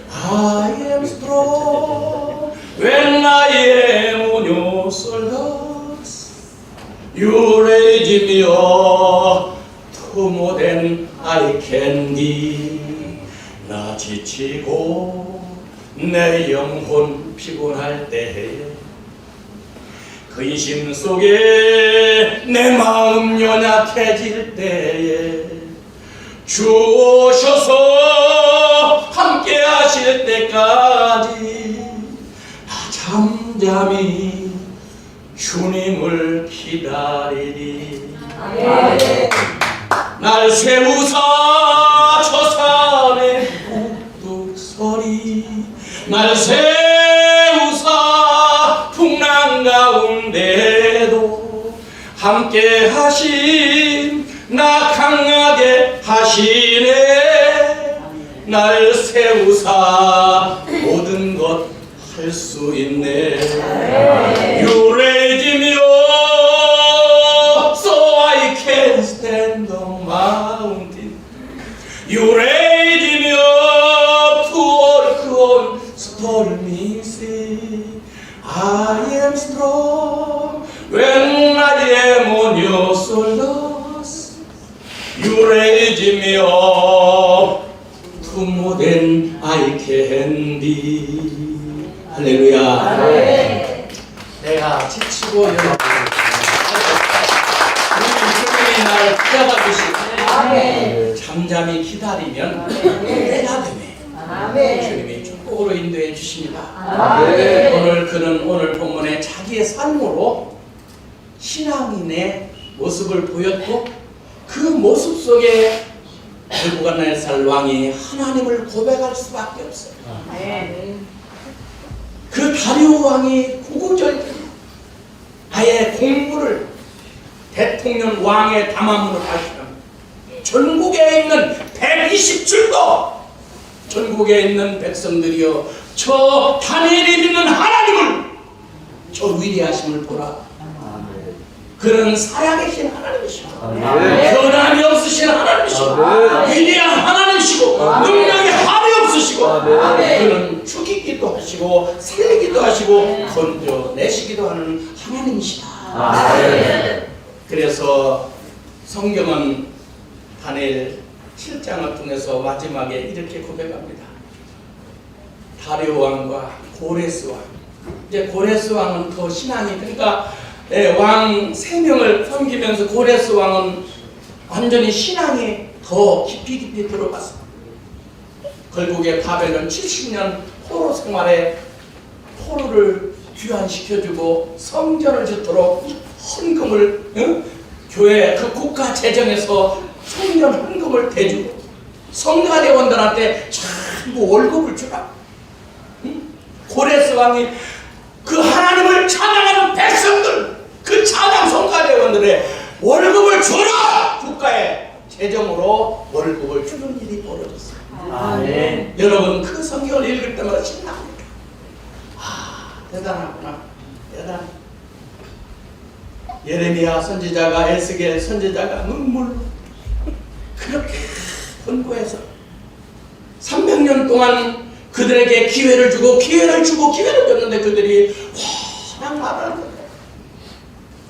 I am strong when I am on your shoulders. You raise me up to more than I can be. 나 지치고 내 영혼 피곤할 때에, 근심 속에 내 마음 연약해질 때에, 주 오셔서 함께 하실 때까지 나 잠잠히 주님을 기다리리. 아멘. 날 세우사 저 산에 북두서리, 날 세우사 풍랑 가운데도 함께 하신 나 강하게 하시네. 날 세우사 모든 것 할 수 있네. You raise me up so I can stand the mountain. You raise me up to walk on stormy sea. I am strong when I am on your shoulders. You raise me up to more than I can be. 할렐루야. 아멘. 내가 지치고 연약하고 주님이 나를 붙잡아주시 아멘. 잠잠히 기다리면 내가 되네. 아멘. 주님이 축복으로 인도해 주십니다. 아멘. 오늘 그는 오늘 본문에 자기의 삶으로 신앙인의 모습을 보였고, 그 모습 속에 느부갓네살 왕이 하나님을 고백할 수밖에 없어요. 그 다리오 왕이 구구절절 아예 공부를 대통령 왕의 담화문을 발표합니다. 전국에 있는 120줄도 전국에 있는 백성들이여 저 다니엘이 믿는 하나님을 저 위대하심을 보라. 그는 살아계신 하나님이시고 변함이 없으신 하나님이시고 위대한 하나님이시고 능력이 한이 없으시고 그는 죽이기도 하시고 살리기도 하시고 건져내시기도 하는 하나님이시다. 그래서 성경은 다니엘 7장을 통해서 마지막에 이렇게 고백합니다. 다리오 왕과 고레스 왕. 이제 고레스 왕은 더 신앙이 그러니까 왕 3명을 섬기면서 고레스 왕은 완전히 신앙이 더 깊이 들어갔습니다. 결국에 바벨론 70년 포로 생활에 포로를 귀환시켜주고 성전을 짓도록 헌금을 교회 그 국가 재정에서 성전 헌금을 대주고 성가대원들한테 전부 월급을 주라. 고레스 왕이 그 하나님을 찬양하는 백성들 그 찬양 성가대원들의 월급을 주라. 국가의 재정으로 월급을 주는 일이 벌어졌어요. 아멘. 여러분 그 성경을 읽을 때마다 신납니다. 대단하구나. 대단. 예레미야 선지자가 에스겔 선지자가 눈물로 그렇게 권고해서 300년 동안 그들에게 기회를 주고 기회를 줬는데 그들이 그냥 말하는 거예요.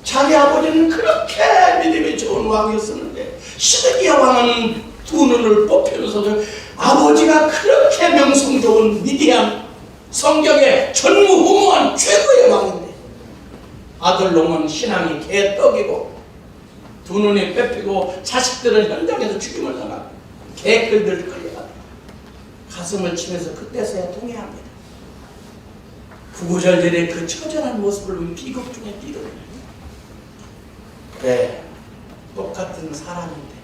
자기 아버지는 그렇게 믿음이 좋은 왕이었었는데 시드기야 왕은 두 눈을 뽑히면서도 아버지가 그렇게 명성 좋은 위대한 성경의 전무후무한 최고의 왕인데 아들 놈은 신앙이 개떡이고 두 눈이 뺏기고 자식들은 현장에서 죽임을 당하고 개끌들 끌려가고 가슴을 치면서 그때서야 통회합니다. 구구절절의 그 처절한 모습을 보면 비극 중에 비극. 네, 똑같은 사람인데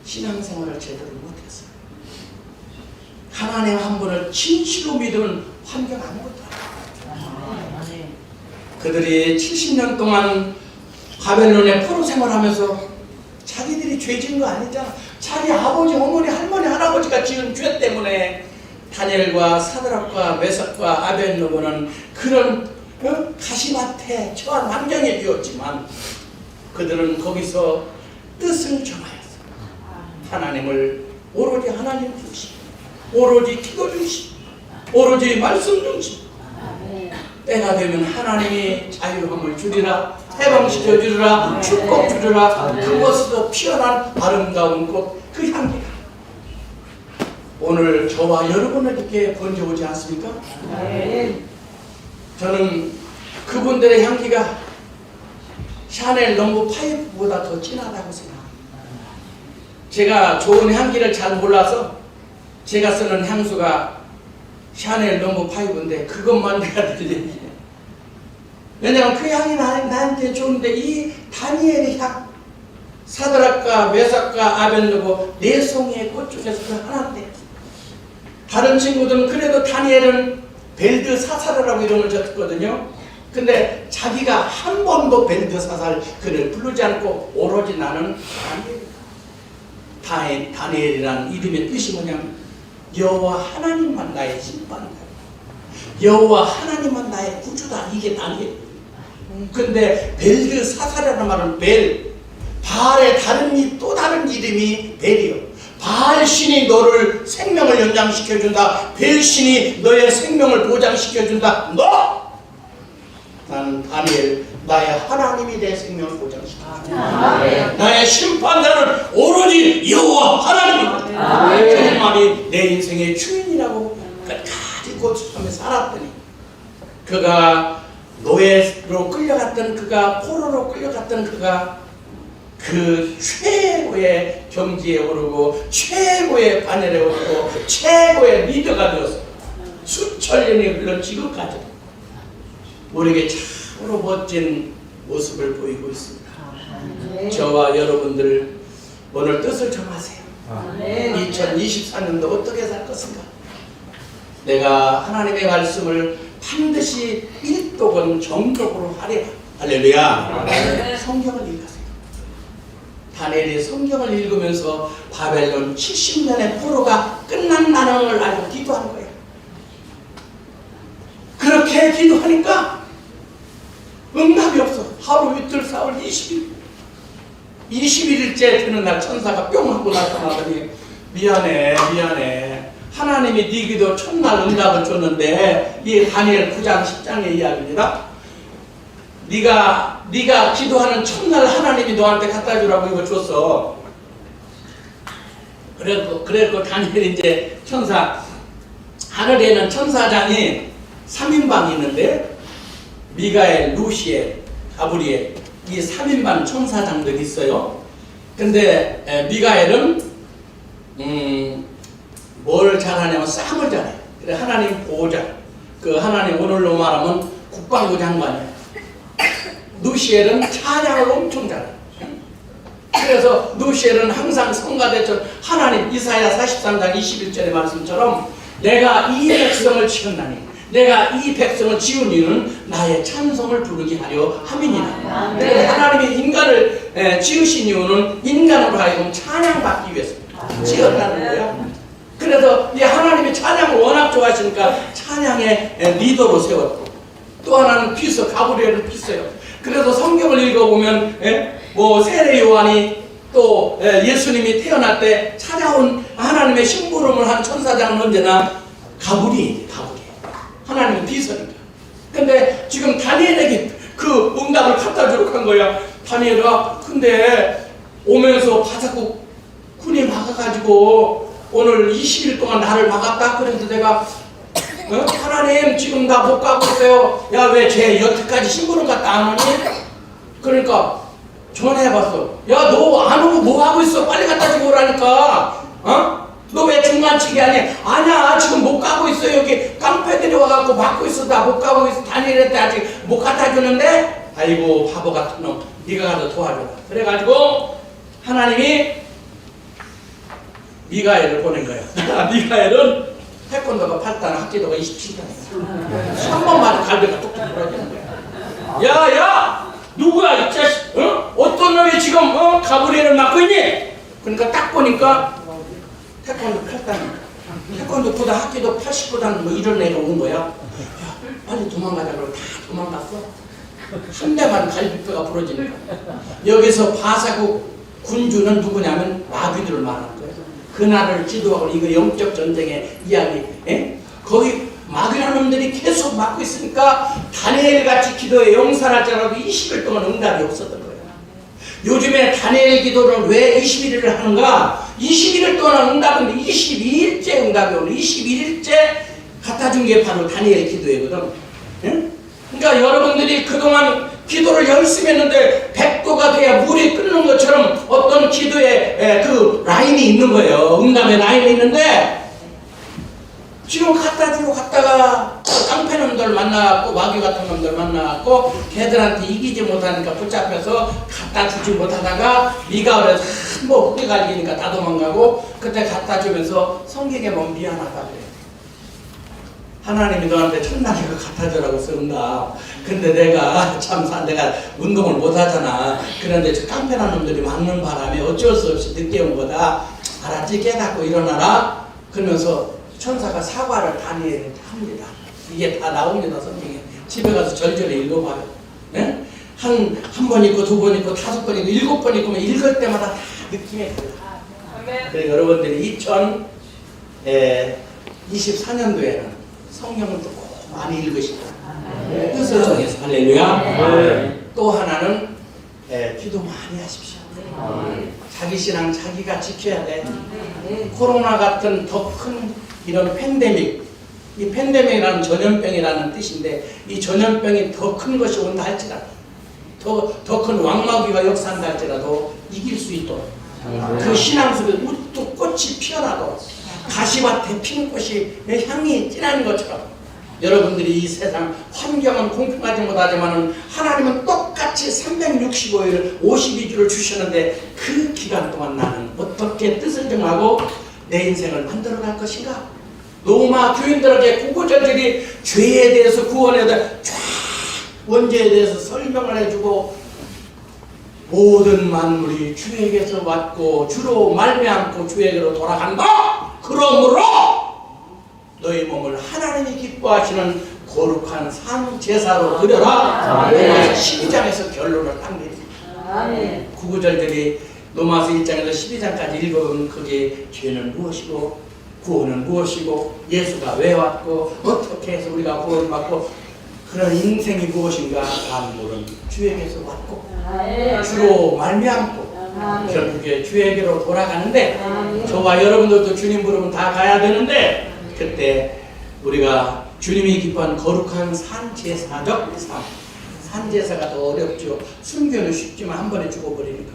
신앙생활을 제대로 못했어요. 하나님 한 분을 진실로 믿으면 환경 아무것도 아니에요. 그들이 70년 동안 바벨론에 포로 생활하면서 자기들이 죄 지은 거 아니잖아. 자기 아버지, 어머니, 할머니, 할아버지가 지은 죄 때문에 다니엘과 사드락과 메삭과 아벳느고는 그런 가시밭에 처한 환경에 비었지만 그들은 거기서 뜻을 정하였어. 하나님을 오로지 하나님 중심, 오로지 기도 중심, 오로지 말씀 중심. 때가 되면 하나님이 자유함을 주리라, 해방시켜 주리라, 축복 주리라. 그것으로 피어난 아름다운 꽃, 그 향기가 오늘 저와 여러분에게 번져오지 않습니까? 저는 그분들의 향기가 샤넬 넘버 5보다 더 진하다고 생각합니다. 제가 좋은 향기를 잘 몰라서 제가 쓰는 향수가 샤넬 넘버 5인데 그것만 내가 들리지. 왜냐하면 그 향이 나한테 좋은데 이 다니엘의 향, 사드락과 메삭과 아벳느고 네 송이의 꽃 중에서 그 하나인데 다른 친구들은 그래도 다니엘은 벨드사사르라고 이름을 줬거든요. 근데 자기가 한 번도 벨드사살 그를 부르지 않고 오로지 나는 다니엘이라는 이름의 뜻이 뭐냐면 여호와 하나님만 나의 심판이다. 여호와 하나님만 나의 구주다. 이게 다니엘. 근데 벨드사사라는 말은 바알의 또 다른 이름이 벨이요. 바알 신이 너를 생명을 연장시켜준다. 벨 신이 너의 생명을 보장시켜준다. 나는 다니엘, 나의 하나님이 내 생명을 보장시켜준다. 나의 심판자는 오로지 여호와 하나님이다. 정말이 내 인생의 주인이라고 끝까지 고집하며 살았더니 그가 노예로 끌려갔던 그가 포로로 끌려갔던 그가 그 최고의 경지에 오르고 최고의 반열에 오르고 최고의 리더가 되어서 수천 년이 흘러 지금까지 우리에게 참으로 멋진 모습을 보이고 있습니다. 저와 여러분들 오늘 뜻을 정하세요. 아멘. 2024년도 어떻게 살 것인가? 내가 하나님의 말씀을 반드시 일독은 정독으로 하리라. 할렐루야. 성경을 읽으세요. 다니엘이 성경을 읽으면서 바벨론 70년의 포로가 끝난다는 걸 알고 기도한 거예요. 그렇게 기도하니까 응답이 없어. 하루 이틀 사흘 21일째 되는 날 천사가 뿅 하고 나타나더니 미안해 하나님이 네 기도 첫날 응답을 줬는데 이 다니엘 9장 10장의 이야기입니다. 네가 기도하는 첫날 하나님이 너한테 갖다 주라고 이거 줬어. 그래서 다니엘이 이제 하늘에는 천사장이 3인방이 있는데 미가엘, 루시엘, 가브리엘 이 3인방 천사장들이 있어요. 근데 미가엘은 뭘 잘하냐면 싸움을 잘해. 그래 하나님 보호자. 그 하나님 오늘로 말하면 국방부 장관이에요. 루시엘은 찬양을 엄청 잘해. 그래서 루시엘은 항상 성가대처럼 하나님 이사야 43장 21절의 말씀처럼 내가 이 백성을 지었나니 내가 이 백성을 지은 이유는 나의 찬송을 부르게 하려 함이니라. 하나님이 인간을 지으신 이유는 인간으로 하여금 찬양받기 위해서 지었다는 거야. 그래서 이 하나님이 찬양을 워낙 좋아하시니까 찬양의 리더로 세웠고 또 하나는 피서 가브리엘을 피서요. 그래서 성경을 읽어보면 뭐 세례 요한이 또 예수님이 태어날 때 찾아온 하나님의 심부름을 한 천사장은 언제나 가브리엘 하나님의 비서니까. 근데 지금 다니엘에게 그 응답을 갖다 주러 간 거야. 다니엘아 근데 오면서 바삭국 군이 막아가지고 오늘 20일 동안 나를 막았다. 그래서 내가 하나님 지금 나 못 가고 있어요. 야 왜 쟤 여태까지 심부름 갔다 안 오니? 그러니까 전화해봤어. 야 너 안 오고 뭐 하고 있어? 빨리 갖다 주고 오라니까. 너 왜 중간치기 하니? 아니야 지금 못 가고 있어. 여기 깡패들이 와갖고 막고 있어. 나 못 가고 있어. 다니엘한테 아직 못 갖다 주는데. 아이고 바보 같은 놈 네가 가서 도와줘라. 그래가지고 하나님이 미가엘을 보낸 거야. 미가엘은 태권도가 8단 학기도가 27단이야. 한 번만 갈비가 뚝뚝 부러지는 거야. 야야 누구야 이 자식? 어떤 놈이 지금 가브리엘을 맡고 있니? 그러니까 딱 보니까 태권도 8단 태권도 9단 학기도 89단 뭐 이런 애가 온 거야. 야 빨리 도망가자. 그러고 다 도망갔어. 한 대만 갈비뼈가 부러지니까. 여기서 바사국 군주는 누구냐면 마귀들을 말하는 거예요. 그날을 기도하고 이거 영적 전쟁의 이야기. 거기 마귀라는 놈들이 계속 막고 있으니까 다니엘 같이 기도에 용살하자라도 20일 동안 응답이 없었던 거예요. 요즘에 다니엘 기도를 왜 21일을 하는가? 21일 동안 응답인데 22일째 응답이 오는 21일째 갖다 준 게 바로 다니엘 기도회거든. 그러니까 여러분들이 그동안 기도를 열심히 했는데 100도가 돼야 물이 끓는 것처럼 어떤 기도에 그 라인이 있는 거예요. 응답의 라인이 있는데 지금 갖다 주고 갔다가 깡패놈들 만나갖고 마귀 같은 놈들 만나갖고 걔들한테 이기지 못하니까 붙잡혀서 갖다 주지 못하다가 미가을에서 한번 후리 갈기니까 다 도망가고 그때 갖다 주면서 성경에 보면 미안하다 그래. 하나님이 너한테 첫날에 그 갖다 주라고 쓴다. 근데 내가 내가 운동을 못 하잖아. 그런데 저 깡패난 놈들이 막는 바람에 어쩔 수 없이 늦게 온 거다. 알았지? 깨닫고 일어나라. 그러면서 천사가 사과를 다니엘한테 합니다. 이게 다 나옵니다. 성경에. 집에 가서 절절히 읽어봐요. 한 번 읽고 두 번 읽고 5번 읽고 7번 읽으면 읽을 때마다 다 느낌이 달라. 그래서 여러분들이 2024년도에는 성경을 또 많이 읽으시고 뜻을 정해서 할렐루야. 또 하나는 기도 많이 하십시오. 자기 신앙 자기가 지켜야 돼. 코로나 같은 더 큰 이런 팬데믹, 이 팬데믹이라는 전염병이라는 뜻인데 이 전염병이 더 큰 것이 온다 할지라도 더 큰 왕마귀가 역사한다 할지라도 이길 수 있도록 그 신앙 속에 우뚝 꽃이 피어나도록 가시밭에 피는 꽃이 향이 진한 것처럼 여러분들이 이 세상 환경은 공평하지 못하지만 하나님은 똑같이 똑같이 365일을 52주를 주셨는데 그 기간 동안 나는 어떻게 뜻을 정하고 내 인생을 만들어갈 것인가? 로마 교인들에게 구구절절히 죄에 대해서 구원에 대해서 쫙 원죄에 대해서 설명을 해주고 모든 만물이 주에게서 왔고 주로 말미암고 주에게로 돌아간다. 그러므로 너희 몸을 하나님이 기뻐하시는 거룩한 산 제사로 드려라. 로마서 12장에서 결론을 딱 내립니다. 구구절절히 로마서 1장에서 12장까지 읽어보면 그게 죄는 무엇이고 구원은 무엇이고 예수가 왜 왔고 어떻게 해서 우리가 구원을 받고 그런 인생이 무엇인가 만물은 주에게서 왔고 주로 말미암고 결국에 주에게로 돌아가는데 저와 여러분들도 주님 부르면 다 가야 되는데 그때 우리가 주님이 기뻐하는 거룩한 산제사적 삶, 산제사가 더 어렵죠. 순교는 쉽지만 한 번에 죽어버리니까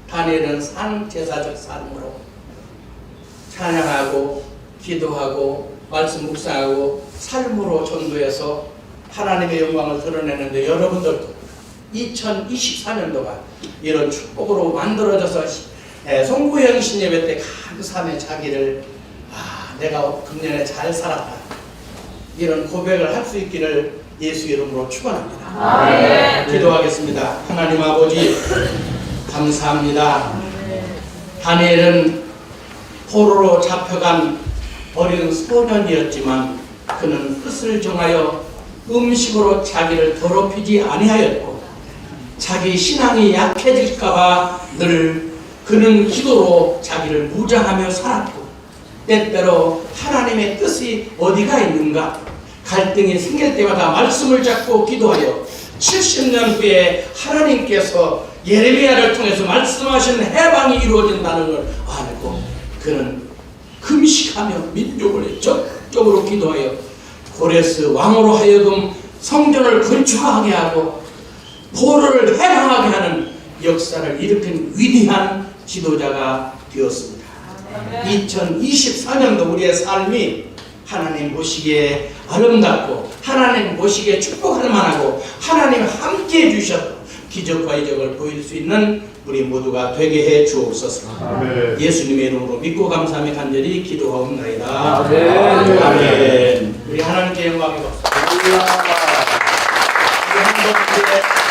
다니엘은 산제사적 삶으로 찬양하고 기도하고 말씀 묵상하고 삶으로 전도해서 하나님의 영광을 드러내는데 여러분들도 2024년도가 이런 축복으로 만들어져서 송구영 신예배 때 감사함에 자기를 내가 금년에 잘 살았다 이런 고백을 할 수 있기를 예수 이름으로 축원합니다. 기도하겠습니다. 하나님 아버지 감사합니다. 다니엘은 포로로 잡혀간 어린 소년이었지만 그는 뜻을 정하여 음식으로 자기를 더럽히지 아니하였고 자기 신앙이 약해질까봐 늘 그는 기도로 자기를 무장하며 살았고 때때로 하나님의 뜻이 어디가 있는가 갈등이 생길 때마다 말씀을 잡고 기도하여 70년 후에 하나님께서 예레미야를 통해서 말씀하신 해방이 이루어진다는 걸 알고 그는 금식하며 민족을 적극적으로 기도하여 고레스 왕으로 하여금 성전을 건축하게 하고 포로를 해방하게 하는 역사를 일으킨 위대한 지도자가 되었습니다. 2024년도 우리의 삶이 하나님 보시기에 아름답고 하나님 보시기에 축복할 만하고 하나님 함께해 주셔서 기적과 이적을 보일 수 있는 우리 모두가 되게 해 주옵소서. 아멘. 예수님의 이름으로 믿고 감사하며 간절히 기도하옵나이다. 아멘. 아멘. 우리 하나님께 영광이 없습니다. 우리 한 번